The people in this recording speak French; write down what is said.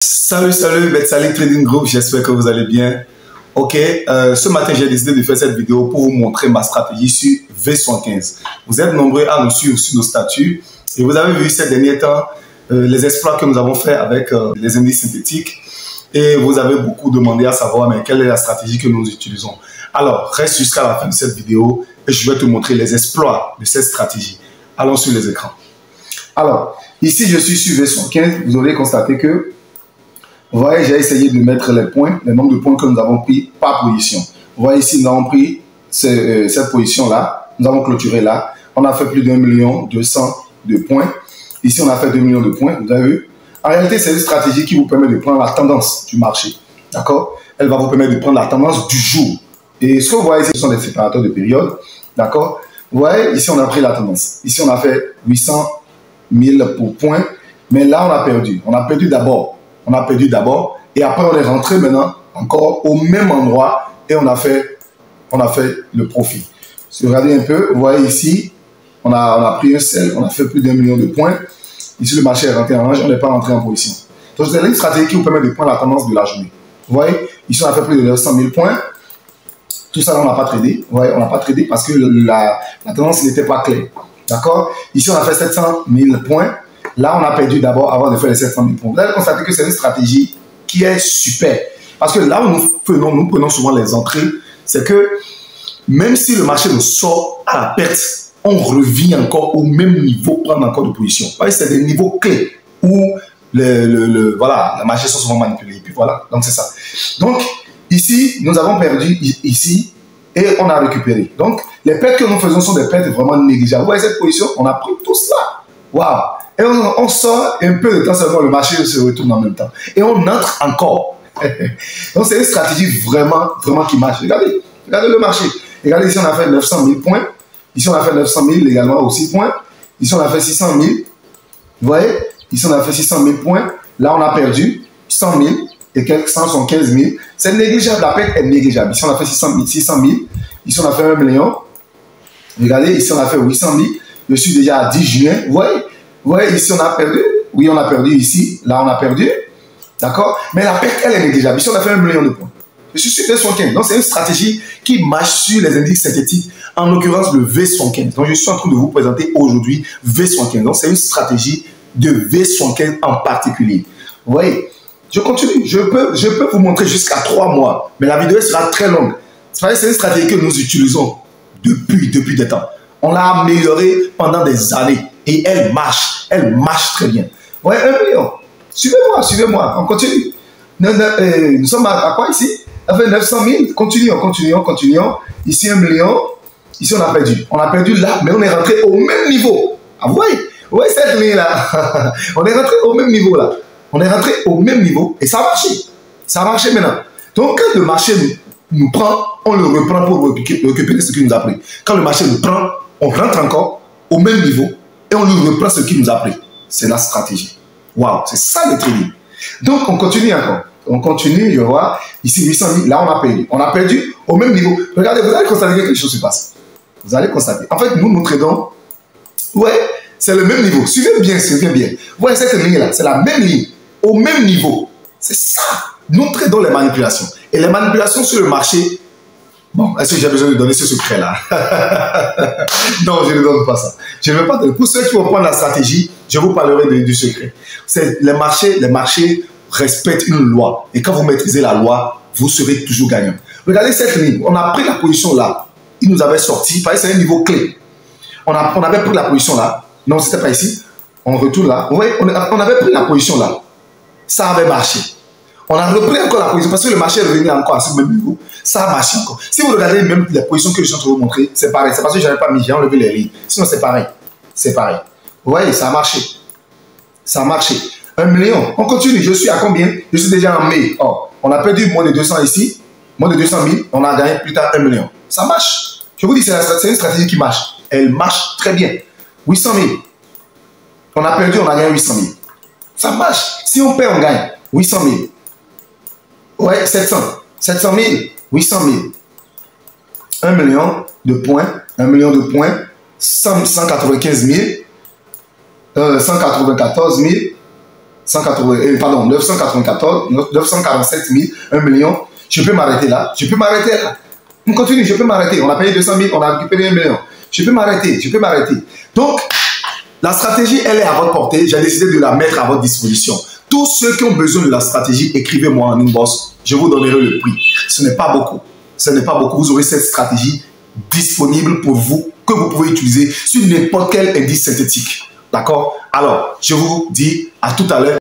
Salut, Betsaling Trading Group, j'espère que vous allez bien. Ok, ce matin j'ai décidé de faire cette vidéo pour vous montrer ma stratégie sur V75. Vous êtes nombreux à nous suivre sur nos statuts et vous avez vu ces derniers temps les exploits que nous avons fait avec les indices synthétiques et vous avez beaucoup demandé à savoir mais quelle est la stratégie que nous utilisons. Alors, reste jusqu'à la fin de cette vidéo et je vais te montrer les exploits de cette stratégie. Allons sur les écrans. Alors, ici je suis sur V75, vous aurez constaté que vous voyez, j'ai essayé de mettre les points, le nombre de points que nous avons pris par position. Vous voyez ici, nous avons pris cette position-là, nous avons clôturé là. On a fait plus d'1 200 000 de points. Ici, on a fait 2 millions de points, vous avez vu. En réalité, c'est une stratégie qui vous permet de prendre la tendance du marché. D'accord? Elle va vous permettre de prendre la tendance du jour. Et ce que vous voyez ici, ce sont des séparateurs de période. D'accord? Vous voyez, ici, on a pris la tendance. Ici, on a fait 800 000 pour points. Mais là, on a perdu. On a perdu d'abord. On a perdu d'abord et après on est rentré maintenant encore au même endroit et on a fait le profit. Si vous regardez un peu, vous voyez ici, on a pris un sell, on a fait plus d'1 million de points. Ici le marché est rentré en range, on n'est pas rentré en position. Donc c'est une stratégie qui vous permet de prendre la tendance de la journée. Vous voyez, ici on a fait plus de 900 000 points. Tout ça on n'a pas tradé. Vous voyez, on n'a pas tradé parce que la tendance n'était pas claire. D'accord? Ici on a fait 700 000 points. Là, on a perdu d'abord avant de faire les 700 000 points. Vous allez constater que c'est une stratégie qui est super. Parce que là où nous prenons souvent les entrées, c'est que même si le marché nous sort à la perte, on revient encore au même niveau, prendre encore de position. C'est des niveaux clés où voilà, les marchés sont souvent manipulés. Et puis voilà, donc c'est ça. Donc ici, nous avons perdu ici et on a récupéré. Donc les pertes que nous faisons sont des pertes vraiment négligeables. Vous voyez cette position, on a pris tout cela. Waouh! Et on sort un peu de temps seulement, le marché se retourne en même temps. Et on entre encore. Donc c'est une stratégie vraiment qui marche. Regardez le marché. Regardez, ici on a fait 900 000 points. Ici on a fait 900 000 également aussi points. Ici on a fait 600 000. Vous voyez? Ici on a fait 600 000 points. Là on a perdu 100 000 et quelques 175 000. C'est négligeable, la perte est négligeable. Ici on a fait 600 000. Ici on a fait 1 million. Regardez, ici on a fait 800 000. Je suis déjà à 10 juin. Vous voyez? Vous voyez, ici, on a perdu. Oui, on a perdu ici. Là, on a perdu. D'accord? Mais la perte, elle est négligeable. Ici, on a fait 1 million de points. Je suis sur V75. Donc, c'est une stratégie qui marche sur les indices synthétiques, en l'occurrence le V75. Donc, je suis en train de vous présenter aujourd'hui V75. Donc, c'est une stratégie de V75 en particulier. Vous voyez? Je continue. Je peux vous montrer jusqu'à 3 mois. Mais la vidéo sera très longue. C'est une stratégie que nous utilisons depuis des temps. On l'a améliorée pendant des années. Et elle marche très bien. Vous voyez, 1 million. Suivez-moi, on continue. Nous sommes à quoi ici? On fait 900 000, continuons. Ici 1 million, ici on a perdu. On a perdu là, mais on est rentré au même niveau. Ah, vous voyez cette ligne-là? On est rentré au même niveau là. On est rentré au même niveau et ça a marché. Ça a marché maintenant. Donc quand le marché nous prend, on le reprend pour récupérer ce qu'il nous a pris. Quand le marché nous prend, on rentre encore au même niveau. Et on lui reprend ce qu'il nous a pris. C'est la stratégie. Waouh, c'est ça le trading. Donc, on continue encore. On continue, je vois. Ici, 800 000. Là, on a perdu. On a perdu au même niveau. Regardez, vous allez constater que quelque chose se passe. Vous allez constater. En fait, nous tradons. Ouais, c'est le même niveau. Suivez bien. Vous voyez cette ligne-là, c'est la même ligne. Au même niveau. C'est ça. Nous tradons les manipulations. Et les manipulations sur le marché. Bon, est-ce que j'ai besoin de donner ce secret-là? Non, je ne donne pas ça. Je ne veux pas donner. Pour ceux qui vont prendre la stratégie, je vous parlerai du secret. Les marchés respectent une loi. Et quand vous maîtrisez la loi, vous serez toujours gagnant. Regardez cette ligne. On a pris la position là. Il nous avait sorti. Parce que c'est un niveau clé. On avait pris la position là. Non, ce n'était pas ici. On retourne là. Vous voyez, on avait pris la position là. Ça avait marché. On a repris encore la position parce que le marché est revenu encore à ce même niveau. Ça a marché encore. Si vous regardez même les positions que je suis en train de vous montrer, c'est pareil. C'est parce que je n'avais pas mis, j'ai enlevé les lignes. Sinon, c'est pareil. C'est pareil. Vous voyez, ça a marché. Ça a marché. 1 million. On continue. Je suis à combien? Je suis déjà en mai. Oh, on a perdu moins de 200 ici. Moins de 200 000. On a gagné plus tard 1 million. Ça marche. Je vous dis, c'est une stratégie qui marche. Elle marche très bien. 800 000. On a perdu, on a gagné 800 000. Ça marche. Si on perd, on gagne. 800 000. Ouais, 700 000, 800 000. 1 million de points, 195 000, 194 000, 994, 947 000, 1 million. Je peux m'arrêter là. Je peux m'arrêter là. On continue, je peux m'arrêter. On a payé 200 000, on a récupéré 1 million. Je peux m'arrêter, je peux m'arrêter. Donc, la stratégie, elle est à votre portée. J'ai décidé de la mettre à votre disposition. Tous ceux qui ont besoin de la stratégie, écrivez-moi en inbox. Je vous donnerai le prix. Ce n'est pas beaucoup. Ce n'est pas beaucoup. Vous aurez cette stratégie disponible pour vous, que vous pouvez utiliser sur n'importe quel indice synthétique. D'accord? Alors, je vous dis à tout à l'heure.